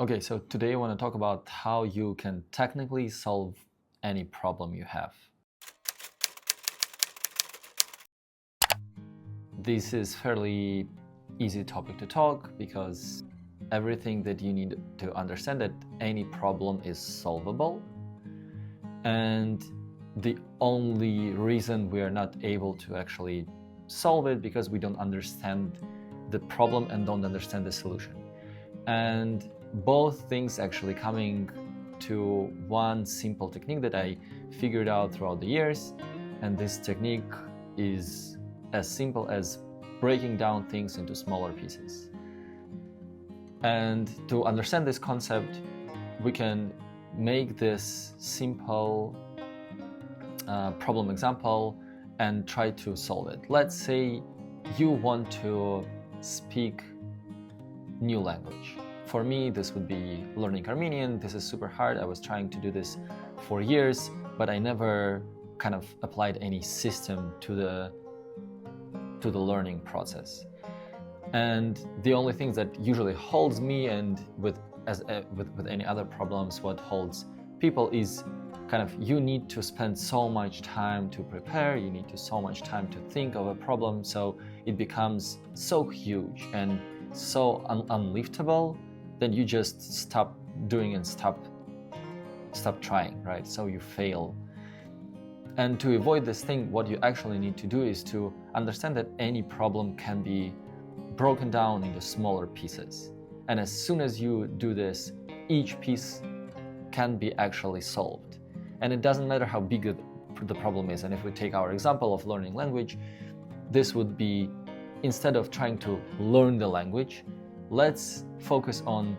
Okay, so today I want to talk about how you can technically solve any problem you have. This is fairly easy topic to talk because everything that you need to understand that any problem is solvable, and the only reason we are not able to actually solve it because we don't understand the problem and don't understand the solution. And both things actually coming to one simple technique that I figured out throughout the years, and this technique is as simple as breaking down things into smaller pieces. And to understand this concept, we can make this simple problem example and try to solve it. Let's say you want to speak new language. For me, this would be learning Armenian. This is super hard. I was trying to do this for years, but I never kind of applied any system to the learning process. And the only thing that usually holds me, and with any other problems, what holds people is kind of you need to spend so much time to prepare, you need to so much time to think of a problem, so it becomes so huge and so unliftable that you just stop doing and stop trying, right? So you fail. And to avoid this thing, what you actually need to do is to understand that any problem can be broken down into smaller pieces. And as soon as you do this, each piece can be actually solved. And it doesn't matter how big the problem is. And if we take our example of learning language, this would be, instead of trying to learn the language, let's focus on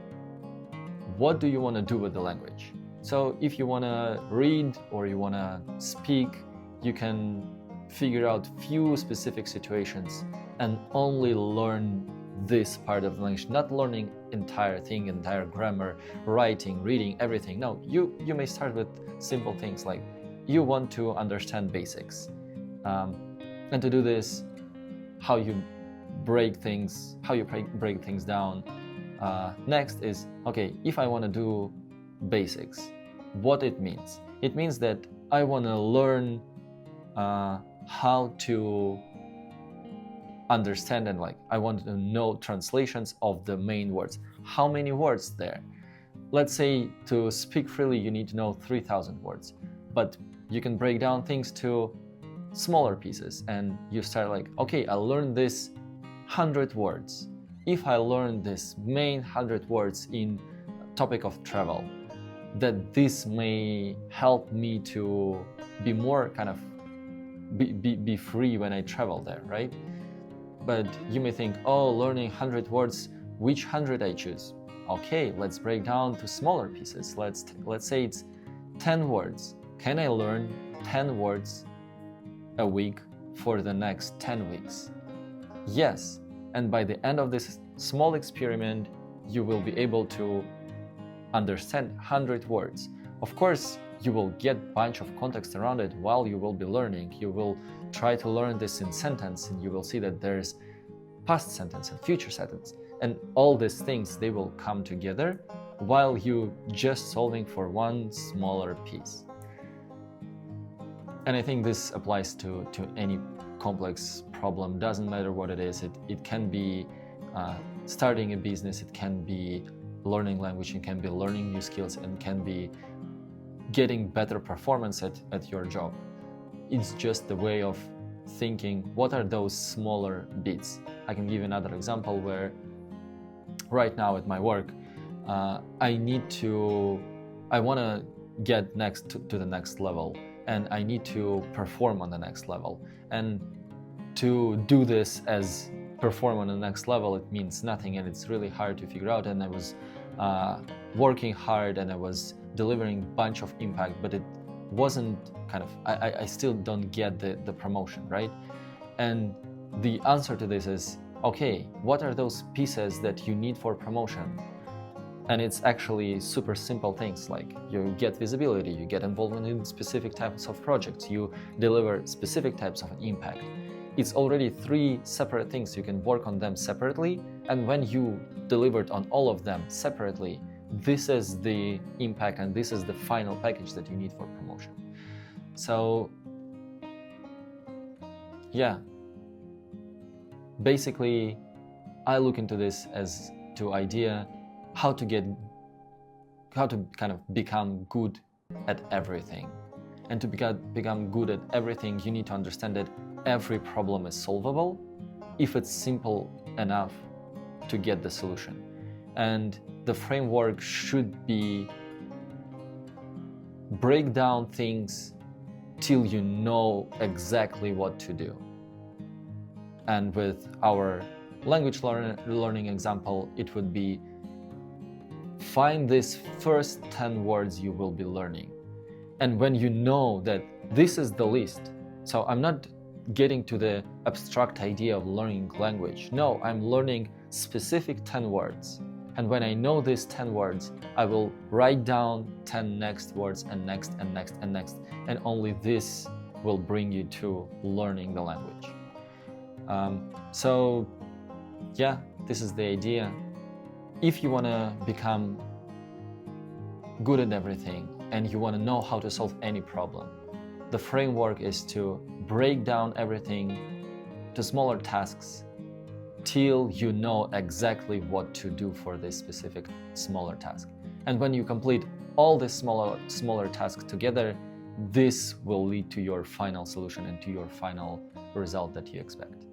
what do you want to do with the language. So if you want to read or you want to speak, you can figure out few specific situations and only learn this part of the language, not learning entire thing, entire grammar, writing, reading, everything. No, you may start with simple things like you want to understand basics. And to do this, how you break things down. Next is, okay, if I want to do basics, what it means. It means that I want to learn how to understand, and I want to know translations of the main words. How many words there? Let's say to speak freely you need to know 3,000 words, but you can break down things to smaller pieces and you start okay, I learned this 100 words. If I learn this main 100 words in topic of travel, that this may help me to be more kind of be free when I travel there, right? But you may think, oh, learning 100 words, which 100 I choose? Okay, let's break down to smaller pieces. Let's say it's 10 words. Can I learn 10 words a week for the next 10 weeks? Yes, and by the end of this small experiment, you will be able to understand 100 words. Of course, you will get a bunch of context around it while you will be learning. You will try to learn this in sentence, and you will see that there's past sentence and future sentence. And all these things, they will come together while you just solving for one smaller piece. And I think this applies to any complex problem. Doesn't matter what it is. It can be starting a business, it can be learning language, it can be learning new skills, and can be getting better performance at your job. It's just the way of thinking, what are those smaller bits? I can give another example where right now at my work, I want to get to the next level, and I need to perform on the next level. And to do this as perform on the next level, it means nothing, and it's really hard to figure out. And I was working hard and I was delivering a bunch of impact, but it wasn't I still don't get the promotion, right? And the answer to this is, okay, what are those pieces that you need for promotion? And it's actually super simple things, like you get visibility, you get involvement in specific types of projects, you deliver specific types of impact. It's already 3 separate things. You can work on them separately, and when you delivered on all of them separately, this is the impact and this is the final package that you need for promotion. So yeah, basically I look into this as to idea how to kind of become good at everything. And to become good at everything, you need to understand that every problem is solvable if it's simple enough to get the solution. And the framework should be break down things till you know exactly what to do. And with our language learning example, it would be find these first 10 words you will be learning. And when you know that this is the list, so I'm not getting to the abstract idea of learning language. No, I'm learning specific 10 words. And when I know these 10 words, I will write down 10 next words and next and next and next. And only this will bring you to learning the language. So yeah, this is the idea. If you want to become good at everything and you want to know how to solve any problem, the framework is to break down everything to smaller tasks till you know exactly what to do for this specific smaller task. And when you complete all the smaller tasks together, this will lead to your final solution and to your final result that you expect.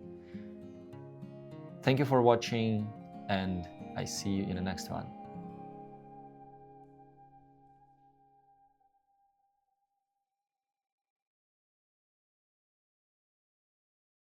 Thank you for watching, and I see you in the next one.